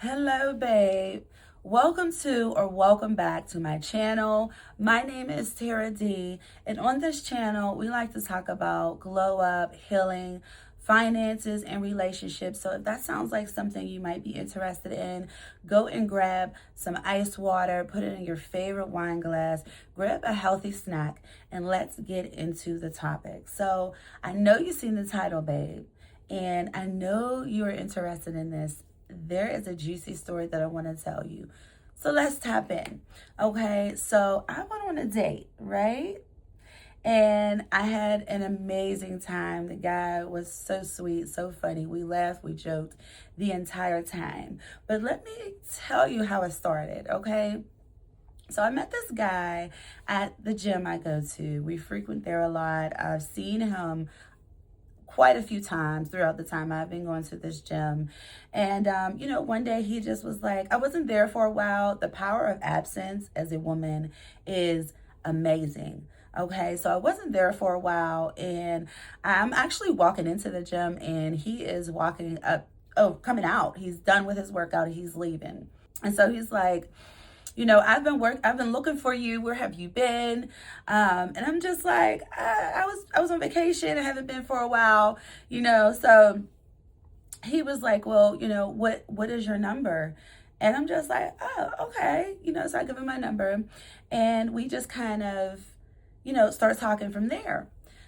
Hello, babe. Welcome back to my channel. My name is Tara D, and on this channel, we like to talk about glow up, healing, finances, and relationships. So if that sounds like something you might be interested in, go and grab some ice water, put it in your favorite wine glass, grab a healthy snack, and let's get into the topic. So I know you've seen the title, babe, and I know you're interested in this. There is a juicy story that I want to tell you. So let's tap in. Okay, so I went on a date, right? And I had an amazing time. The guy was so sweet, so funny. We laughed, we joked the entire time. But let me tell you how it started, okay? So I met this guy at the gym I go to. We frequent there a lot. I've seen him quite a few times throughout the time I've been going to this gym. And, one day he just was like, I wasn't there for a while. The power of absence as a woman is amazing. Okay, so I wasn't there for a while, and I'm actually walking into the gym, and he is coming out. He's done with his workout, and he's leaving. And so he's like, I've been looking for you. Where have you been? And I'm just like, I was on vacation. I haven't been for a while, So he was like, well, what is your number? And I'm just like, oh, okay. So I give him my number, and we just kind of, start talking from there.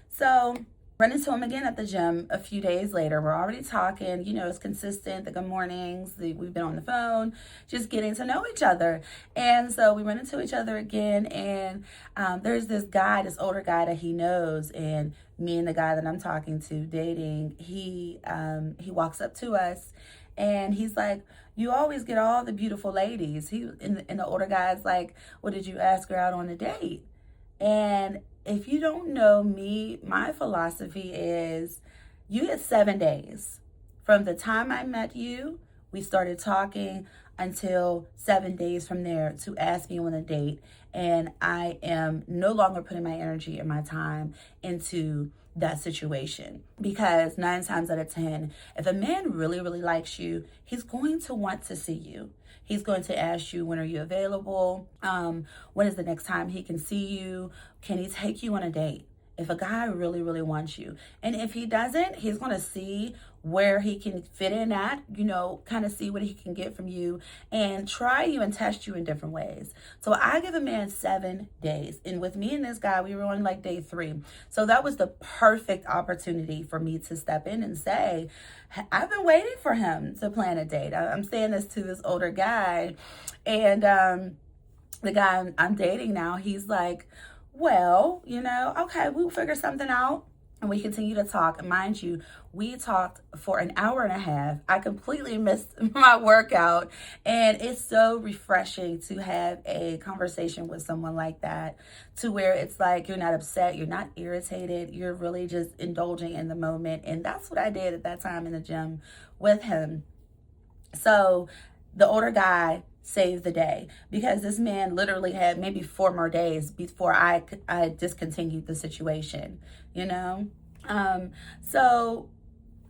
So run into him again at the gym a few days later. We're already talking, it's consistent, the good mornings, we've been on the phone, just getting to know each other. And so we run into each other again, and there's this older guy that he knows, and me and the guy that I'm talking to, dating, he walks up to us, and he's like, you always get all the beautiful ladies. And the older guy's like, well, did you ask her out on a date? And if you don't know me, my philosophy is you get 7 days. From the time I met you, we started talking, until 7 days from there to ask me on a date. And I am no longer putting my energy and my time into that situation, because 9 times out of 10, if a man really, really likes you, he's going to want to see you. He's going to ask you, when are you available? When is the next time he can see you? Can he take you on a date? If a guy really, really wants you. And if he doesn't, he's going to see where he can fit in at, kind of see what he can get from you and try you and test you in different ways. So I give a man 7 days. And with me and this guy, we were on like day 3. So that was the perfect opportunity for me to step in and say, I've been waiting for him to plan a date. I'm saying this to this older guy. And the guy I'm dating now, he's like, well, okay, we'll figure something out. And we continue to talk. And mind you, we talked for an hour and a half. I completely missed my workout. And it's so refreshing to have a conversation with someone like that, to where it's like you're not upset, you're not irritated, you're really just indulging in the moment. And that's what I did at that time in the gym with him. So the older guy saved the day, because this man literally had maybe 4 more days before I discontinued the situation, So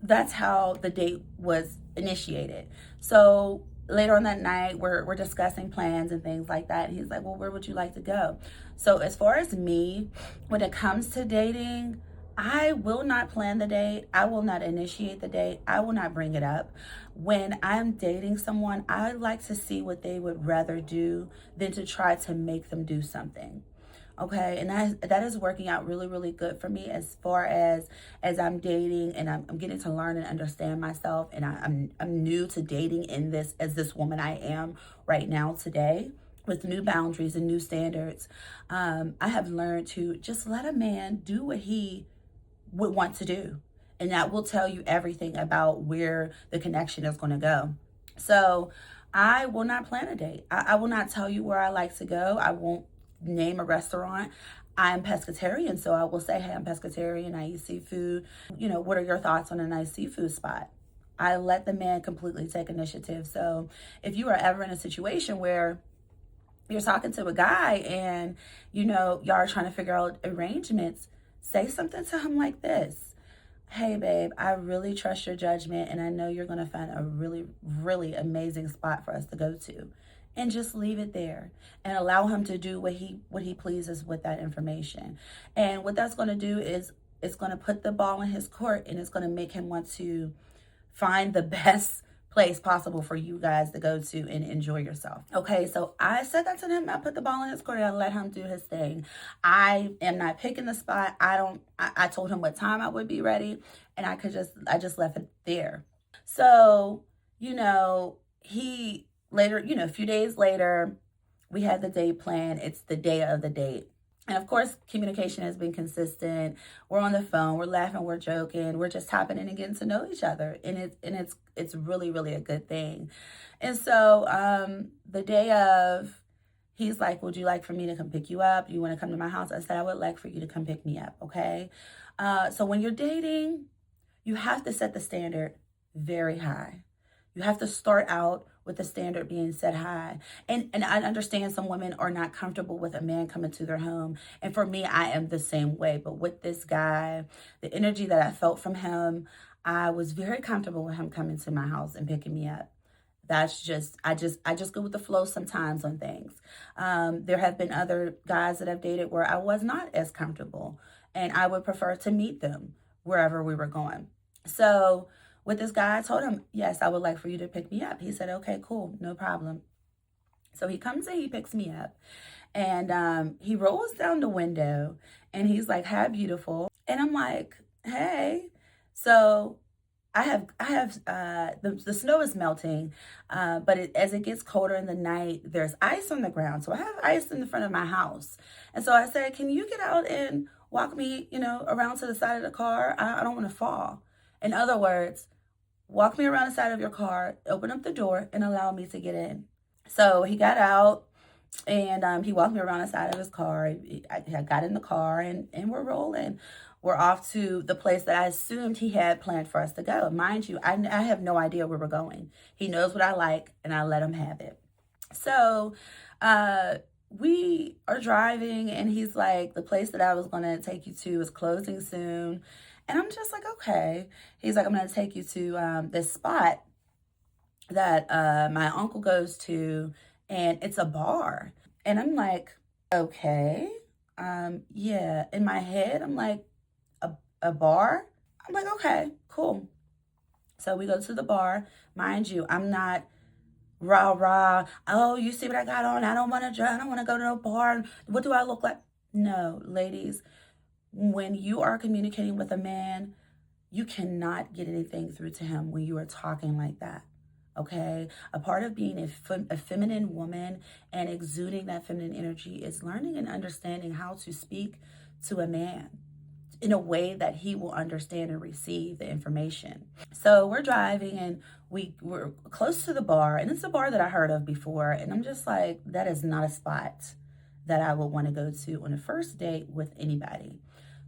that's how the date was initiated. So later on that night, we're discussing plans and things like that. And he's like, well, where would you like to go? So as far as me, when it comes to dating, I will not plan the date. I will not initiate the date. I will not bring it up. When I'm dating someone, I like to see what they would rather do than to try to make them do something. Okay, and that is working out really, really good for me, as far as I'm dating, and I'm getting to learn and understand myself, and I'm new to dating in this woman I am right now today, with new boundaries and new standards. I have learned to just let a man do what he would want to do, and that will tell you everything about where the connection is going to go. So I will not plan a date. I will not tell you where I like to go. I won't name a restaurant. I'm pescatarian, so I will say, hey, I'm pescatarian, I eat seafood. What are your thoughts on a nice seafood spot? I let the man completely take initiative. So if you are ever in a situation where you're talking to a guy and y'all are trying to figure out arrangements, say something to him like this: hey, babe, I really trust your judgment, and I know you're going to find a really, really amazing spot for us to go to. And just leave it there and allow him to do what he pleases with that information. And what that's going to do is it's going to put the ball in his court, and it's going to make him want to find the best place possible for you guys to go to and enjoy yourself. Okay, so I said that to him. I put the ball in his court and I let him do his thing. I am not picking the spot. I told him what time I would be ready, and I just left it there. So, he later, a few days later, we had the date plan. It's the day of the date. And of course, communication has been consistent. We're on the phone, we're laughing, we're joking, we're just tapping in and getting to know each other. And it's really, really a good thing. And so the day of, he's like, would you like for me to come pick you up? You want to come to my house? I said, I would like for you to come pick me up, okay? So when you're dating, you have to set the standard very high. You have to start out with the standard being set high. And I understand some women are not comfortable with a man coming to their home. And for me, I am the same way. But with this guy, the energy that I felt from him, I was very comfortable with him coming to my house and picking me up. That's just, I just go with the flow sometimes on things. There have been other guys that I've dated where I was not as comfortable, and I would prefer to meet them wherever we were going. So with this guy, I told him, yes, I would like for you to pick me up. He said, okay, cool, no problem. So he comes and he picks me up, and he rolls down the window and he's like, hi, beautiful. And I'm like, hey. So the snow is melting, but as it gets colder in the night, there's ice on the ground. So I have ice in the front of my house. And so I said, can you get out and walk me, around to the side of the car? I don't want to fall. In other words, walk me around the side of your car, open up the door, and allow me to get in. So he got out, and he walked me around the side of his car. I got in the car, and we're rolling. We're off to the place that I assumed he had planned for us to go. Mind you, I have no idea where we're going. He knows what I like, and I let him have it. So we are driving, and he's like, the place that I was going to take you to is closing soon. And I'm just like, okay. He's like, I'm going to take you to this spot that my uncle goes to, and it's a bar. And I'm like, okay. Yeah. In my head, I'm like, a bar? I'm like, okay, cool. So we go to the bar. Mind you, I'm not rah rah. Oh, you see what I got on? I don't want to drive. I don't want to go to a bar. What do I look like? No, ladies, when you are communicating with a man, you cannot get anything through to him when you are talking like that. Okay? A part of being a feminine woman and exuding that feminine energy is learning and understanding how to speak to a man in a way that he will understand and receive the information. So we're driving, and we're close to the bar, and it's a bar that I heard of before. And I'm just like, that is not a spot that I would want to go to on a first date with anybody.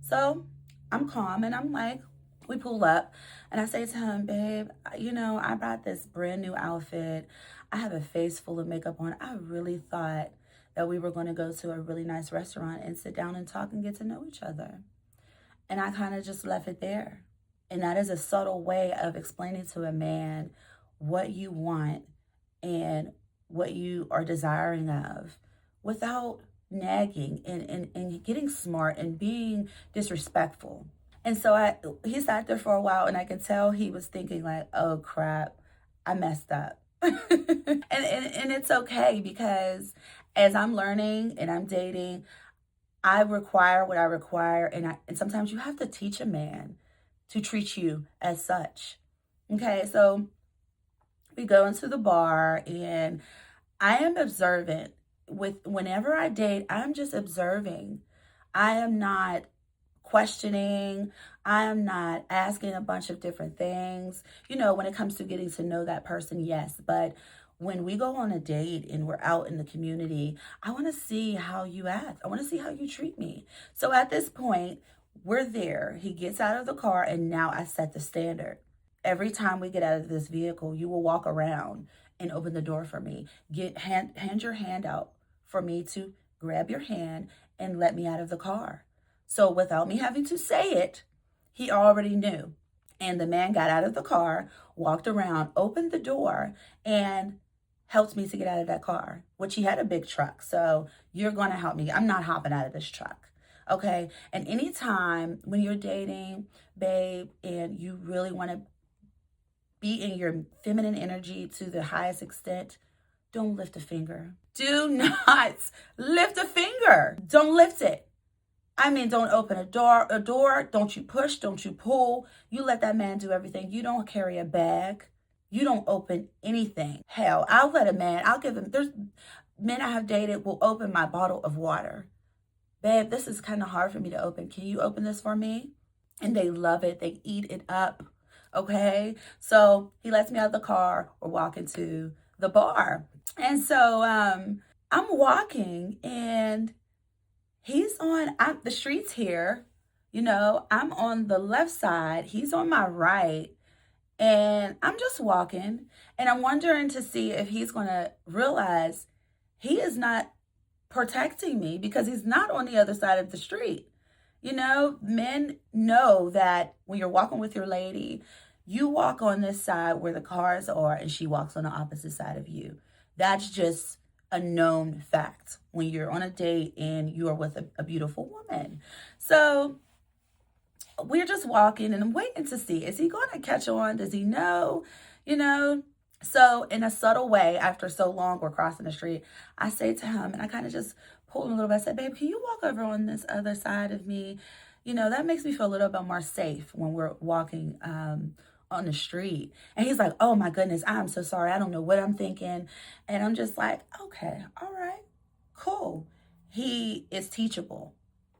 So I'm calm, and I'm like, we pull up, and I say to him, babe, I brought this brand new outfit. I have a face full of makeup on. I really thought that we were going to go to a really nice restaurant and sit down and talk and get to know each other. And I kind of just left it there. And that is a subtle way of explaining to a man what you want and what you are desiring of without nagging and getting smart and being disrespectful. And so he sat there for a while, and I could tell he was thinking like, oh crap, I messed up. and it's okay, because as I'm learning and I'm dating, I require what I require, and sometimes you have to teach a man to treat you as such. Okay, so we go into the bar, and I am observant. Whenever I date, I'm just observing. I am not questioning. I am not asking a bunch of different things. When it comes to getting to know that person, yes, but when we go on a date and we're out in the community, I want to see how you act. I want to see how you treat me. So at this point, we're there. He gets out of the car, and now I set the standard. Every time we get out of this vehicle, you will walk around and open the door for me. Hand your hand out for me to grab your hand and let me out of the car. So without me having to say it, He already knew. And the man got out of the car, walked around, opened the door, and helped me to get out of that car, which he had a big truck. So you're going to help me. I'm not hopping out of this truck. Okay. And anytime when you're dating, babe, and you really want to be in your feminine energy to the highest extent, don't lift a finger. Do not lift a finger. Don't lift it. I mean, don't open a door, don't you push, don't you pull. You let that man do everything. You don't carry a bag. You don't open anything. Hell, I'll give him, there's men I have dated will open my bottle of water. Babe, this is kind of hard for me to open. Can you open this for me? And they love it. They eat it up. Okay. So he lets me out of the car. We're walking to the bar. And so I'm walking and he's on the streets here. I'm on the left side. He's on my right. And I'm just walking. And I'm wondering to see if he's going to realize he is not protecting me because he's not on the other side of the street. Men know that when you're walking with your lady, you walk on this side where the cars are and she walks on the opposite side of you. That's just a known fact when you're on a date and you are with a beautiful woman. So we're just walking and I'm waiting to see, is he going to catch on? Does he know? So in a subtle way, after so long we're crossing the street, I say to him, and I kind of just pull him a little bit. I said, babe, can you walk over on this other side of me? That makes me feel a little bit more safe when we're walking on the street. And he's like, oh my goodness, I'm so sorry. I don't know what I'm thinking. And I'm just like, okay, all right, cool. He is teachable.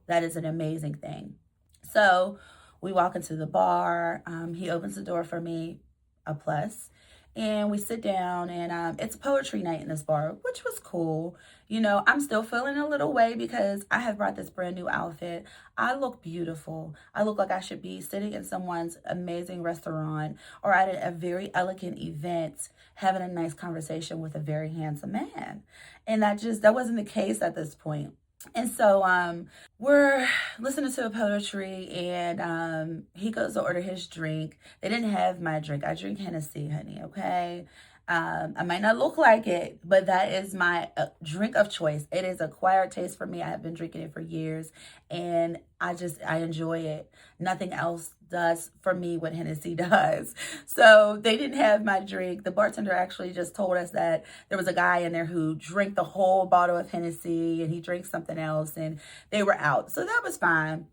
That is an amazing thing. So we walk into the bar. He opens the door for me, a plus. And we sit down and it's poetry night in this bar, which was cool. I'm still feeling a little way because I have brought this brand new outfit. I look beautiful. I look like I should be sitting in someone's amazing restaurant or at a very elegant event, having a nice conversation with a very handsome man. And that wasn't the case at this point. And so we're listening to a poetry and he goes to order his drink. They didn't have my drink. I drink Hennessy, honey, okay? I might not look like it, but that is my drink of choice. It is acquired taste for me. I have been drinking it for years and I enjoy it. Nothing else does for me what Hennessy does. So they didn't have my drink. The bartender actually just told us that there was a guy in there who drank the whole bottle of Hennessy and he drank something else and they were out. So that was fine.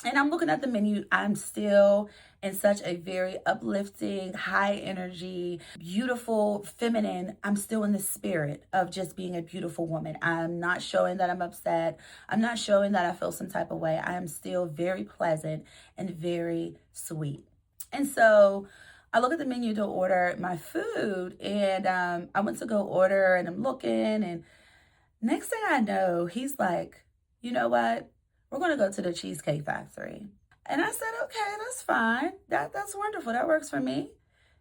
And I'm looking at the menu. I'm still in such a very uplifting, high energy, beautiful, feminine. I'm still in the spirit of just being a beautiful woman. I'm not showing that I'm upset. I'm not showing that I feel some type of way. I am still very pleasant and very sweet. And so I look at the menu to order my food and I went to go order and I'm looking and next thing I know, he's like, you know what? We're going to go to the Cheesecake Factory. And I said, okay, that's fine. That's wonderful. That works for me.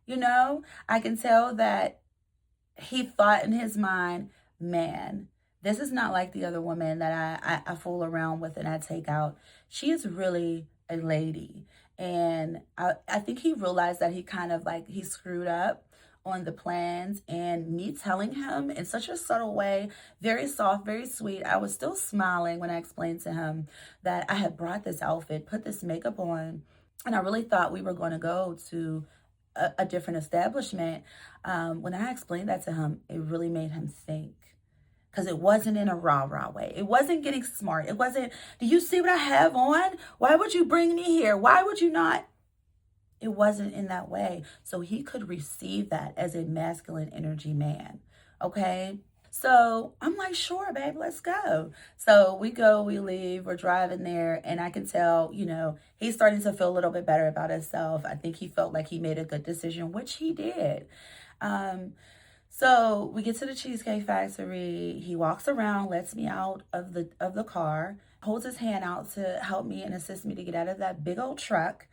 I can tell that he thought in his mind, man, this is not like the other woman that I fool around with and I take out. She is really a lady. And I think he realized that he screwed up on the plans, and me telling him in such a subtle way, very soft, very sweet. I was still smiling when I explained to him that I had brought this outfit, put this makeup on, and I really thought we were going to go to a different establishment. When I explained that to him, it really made him think. Because it wasn't in a rah-rah way. It wasn't getting smart. It wasn't, do you see what I have on? Why would you bring me here? Why would you not? It wasn't in that way. So he could receive that as a masculine energy man. Okay. So I'm like, sure, babe, let's go. So we go, we leave, we're driving there. And I can tell, he's starting to feel a little bit better about himself. I think he felt like he made a good decision, which he did. So we get to the Cheesecake Factory. He walks around, lets me out of the car, holds his hand out to help me and assist me to get out of that big old truck.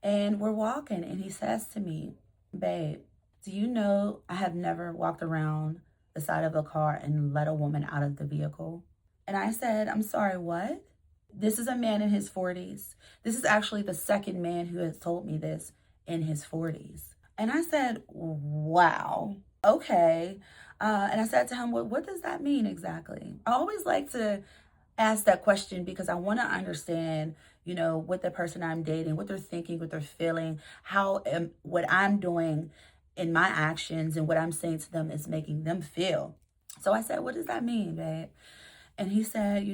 And we're walking and he says to me, babe, do you know I have never walked around the side of a car and let a woman out of the vehicle? And I said, I'm sorry, what? This is a man in his 40s. This is actually the second man who has told me this in his 40s. And I said, wow, okay. And I said to him, well, what does that mean exactly? I always like to ask that question because I want to understand, what the person I'm dating, what they're thinking, what they're feeling, what I'm doing in my actions and what I'm saying to them is making them feel. So I said, what does that mean, babe? And he said,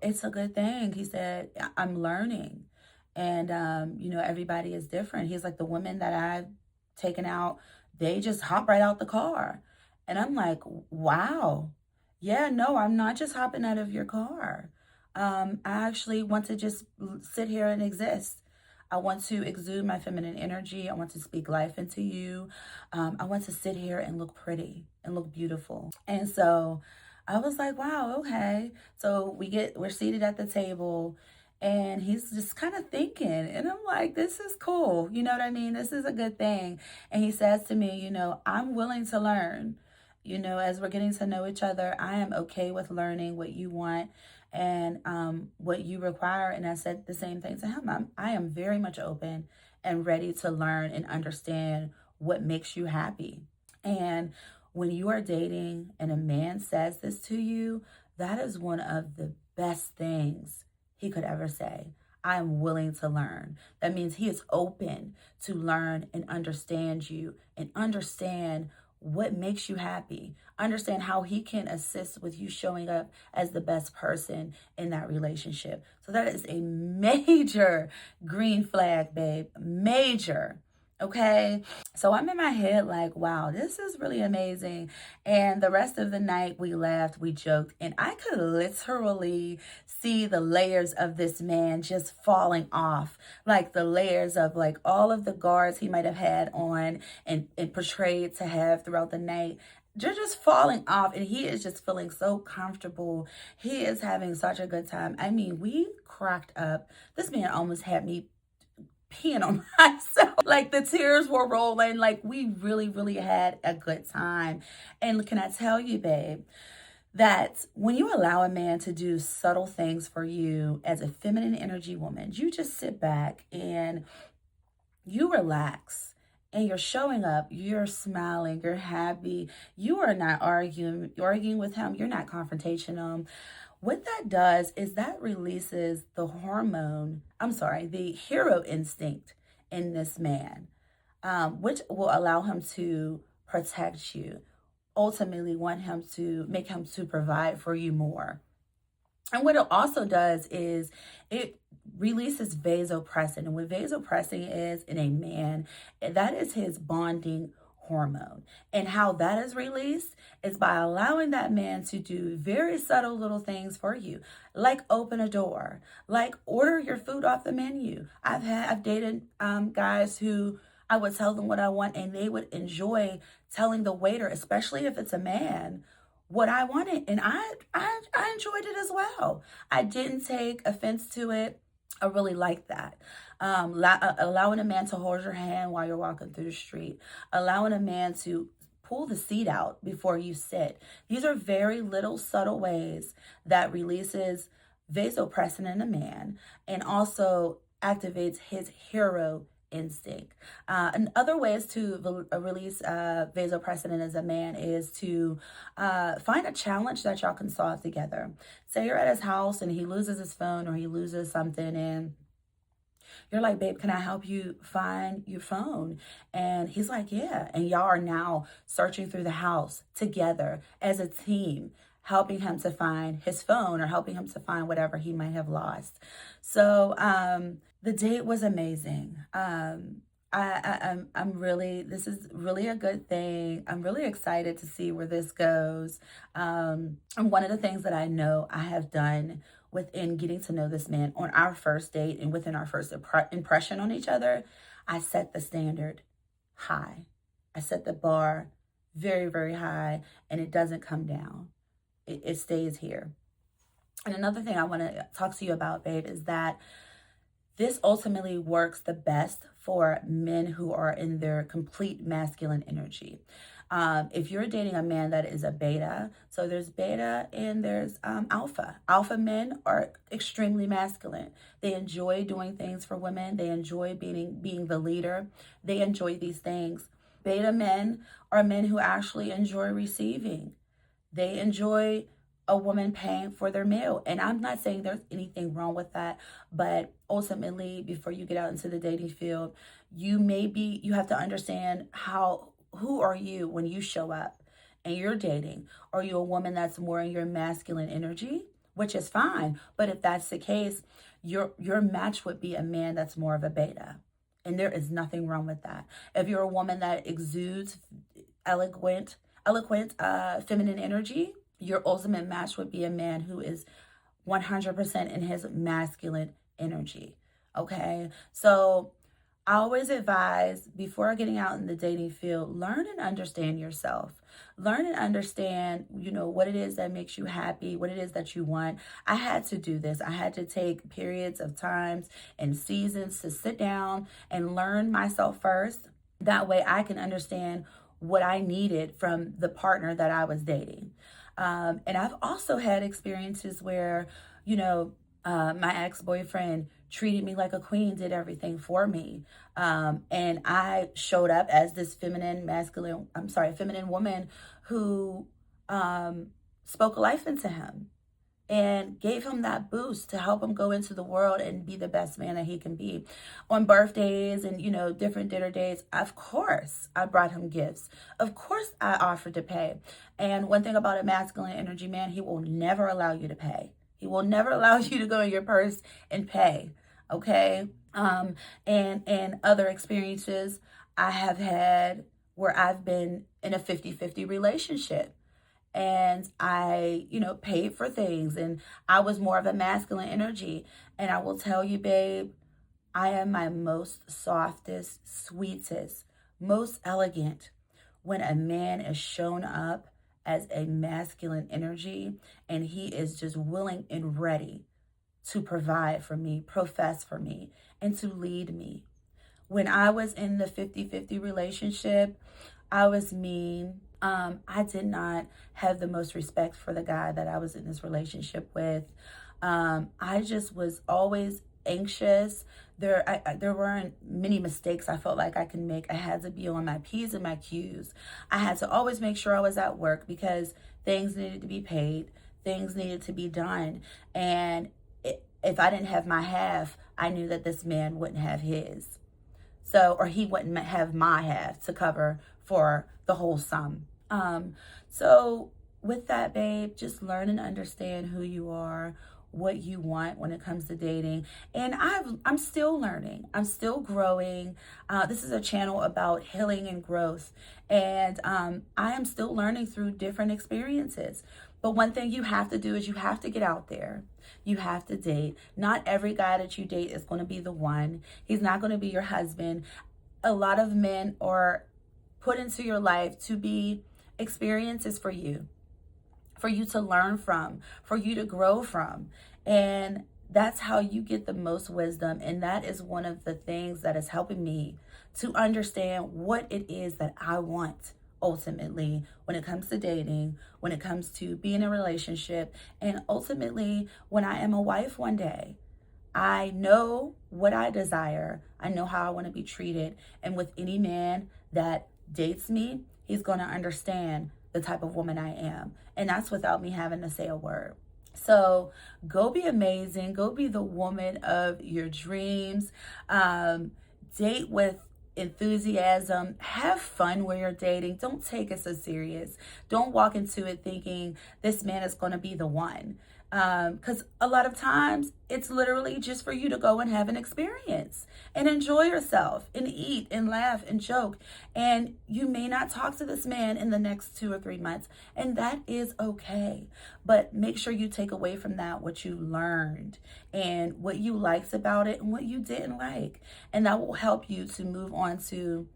it's a good thing. He said, I'm learning. And, everybody is different. He's like, the women that I've taken out, they just hop right out the car. And I'm like, wow. Yeah, no, I'm not just hopping out of your car. I actually want to just sit here and exist. I want to exude my feminine energy. I want to speak life into you. I want to sit here and look pretty and look beautiful. And so I was like, wow, okay. So we're seated at the table and he's just kind of thinking. And I'm like, this is cool. You know what I mean? This is a good thing. And he says to me, I'm willing to learn. As we're getting to know each other, I am okay with learning what you want and what you require. And I said the same thing to him. I am very much open and ready to learn and understand what makes you happy. And when you are dating and a man says this to you, that is one of the best things he could ever say. I am willing to learn. That means he is open to learn and understand you and understand what makes you happy. Understand how he can assist with you showing up as the best person in that relationship. So that is a major green flag, babe. Major. Okay. So I'm in my head like, wow, this is really amazing. And the rest of the night we laughed, we joked, and I could literally see the layers of this man just falling off, like the layers of like all of the guards he might have had on and portrayed to have throughout the night. They're just falling off, and he is just feeling so comfortable. He is having such a good time. I mean, we cracked up. This man almost had me peeing on myself. Like the tears were rolling. Like we really, really had a good time. And can I tell you, babe, that when you allow a man to do subtle things for you as a feminine energy woman, you just sit back and you relax and you're showing up, you're smiling, you're happy, you are not arguing with him, you're not confrontational. What that does is that releases the hero instinct in this man, which will allow him to protect you, ultimately make him to provide for you more. And what it also does is it releases vasopressin. And what vasopressin is in a man, that is his bonding hormone. And how that is released is by allowing that man to do very subtle little things for you, like open a door, like order your food off the menu. I've dated guys who I would tell them what I want, and they would enjoy telling the waiter, especially if it's a man, what I wanted. And I enjoyed it as well. I didn't take offense to it. I really like that. Allowing a man to hold your hand while you're walking through the street, allowing a man to pull the seat out before you sit. These are very little subtle ways that releases vasopressin in a man and also activates his hero instinct. And other ways to release vasopressin as a man is to find a challenge that y'all can solve together. Say you're at his house and he loses his phone or he loses something, and you're like, babe, can I help you find your phone? And he's like, yeah. And y'all are now searching through the house together as a team, helping him to find his phone or helping him to find whatever he might have lost. So the date was amazing. This is really a good thing. I'm really excited to see where this goes. And one of the things that I know I have done within getting to know this man on our first date and within our first impression on each other, I set the standard high. I set the bar very, very high, and it doesn't come down. It stays here. And another thing I want to talk to you about, babe, is that this ultimately works the best for men who are in their complete masculine energy. If you're dating a man that is a beta, so there's beta and there's alpha. Alpha men are extremely masculine. They enjoy doing things for women. They enjoy being the leader. They enjoy these things. Beta men are men who actually enjoy receiving. They enjoy a woman paying for their meal. And I'm not saying there's anything wrong with that, but ultimately, before you get out into the dating field, you have to understand who are you when you show up and you're dating? Are you a woman that's more in your masculine energy? Which is fine. But if that's the case, your match would be a man that's more of a beta. And there is nothing wrong with that. If you're a woman that exudes eloquent, feminine energy, your ultimate match would be a man who is 100% in his masculine energy. Okay. So I always advise before getting out in the dating field, learn and understand yourself. Learn and understand, what it is that makes you happy, what it is that you want. I had to do this. I had to take periods of times and seasons to sit down and learn myself first. That way I can understand what I needed from the partner that I was dating. And I've also had experiences where, my ex-boyfriend treated me like a queen, did everything for me. And I showed up as this feminine woman who spoke life into him and gave him that boost to help him go into the world and be the best man that he can be. On birthdays and, different dinner dates, of course, I brought him gifts. Of course, I offered to pay. And one thing about a masculine energy man, he will never allow you to pay. He will never allow you to go in your purse and pay, okay? And other experiences I have had where I've been in a 50-50 relationship. And I, paid for things and I was more of a masculine energy. And I will tell you, babe, I am my most softest, sweetest, most elegant when a man is shown up as a masculine energy and he is just willing and ready to provide for me, profess for me, and to lead me. When I was in the 50-50 relationship, I was mean. I did not have the most respect for the guy that I was in this relationship with. I just was always anxious. There weren't many mistakes I felt like I could make. I had to be on my P's and my Q's. I had to always make sure I was at work because things needed to be paid. Things needed to be done. And if I didn't have my half, I knew that this man wouldn't have his. So, or he wouldn't have my half to cover for the whole sum. So with that, babe, just learn and understand who you are, what you want when it comes to dating. And I'm still learning. I'm still growing. This is a channel about healing and growth. And I am still learning through different experiences. But one thing you have to do is you have to get out there. You have to date. Not every guy that you date is going to be the one. He's not going to be your husband. A lot of men are put into your life to be experiences for you to learn from, for you to grow from. And that's how you get the most wisdom. And that is one of the things that is helping me to understand what it is that I want ultimately when it comes to dating, when it comes to being in a relationship, and ultimately when I am a wife one day. I know what I desire. I know how I want to be treated. And with any man that dates me, he's going to understand the type of woman I am. And that's without me having to say a word. So go be amazing. Go be the woman of your dreams. Date with enthusiasm. Have fun where you're dating. Don't take it so serious. Don't walk into it thinking this man is going to be the one. Because a lot of times it's literally just for you to go and have an experience and enjoy yourself and eat and laugh and joke. And you may not talk to this man in the next 2 or 3 months, and that is okay. But make sure you take away from that what you learned and what you liked about it and what you didn't like. And that will help you to move on to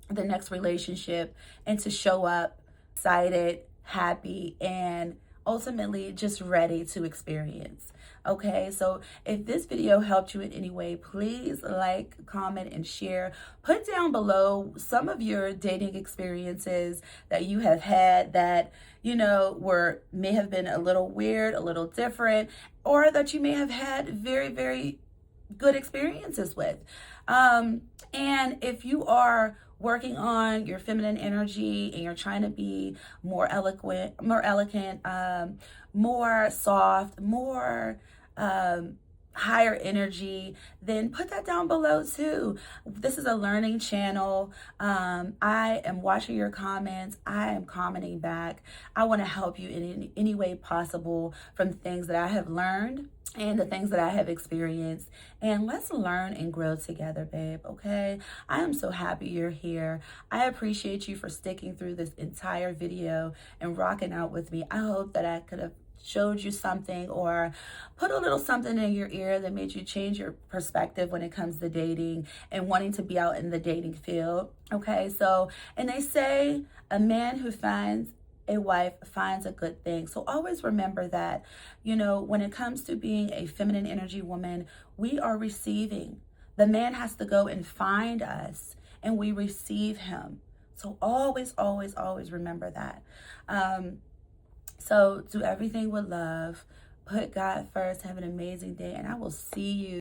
the next relationship and to show up excited, happy, and ultimately just ready to experience. Okay, so if this video helped you in any way, please like, comment, and share. Put down below some of your dating experiences that you have had that, you know, may have been a little weird, a little different, or that you may have had very, very good experiences with. And if you are working on your feminine energy and you're trying to be more eloquent, more elegant, more soft, more higher energy, then put that down below too. This is a learning channel. I am watching your comments. I am commenting back. I want to help you in any way possible from the things that I have learned and the things that I have experienced. And let's learn and grow together, babe, okay? I am so happy you're here. I appreciate you for sticking through this entire video and rocking out with me. I hope that I could have showed you something or put a little something in your ear that made you change your perspective when it comes to dating and wanting to be out in the dating field, okay? So, and they say a man who finds a wife finds a good thing. So always remember that, you know, when it comes to being a feminine energy woman, we are receiving. The man has to go and find us and we receive him. So always, always, always remember that. So do everything with love. Put God first. Have an amazing day. And I will see you.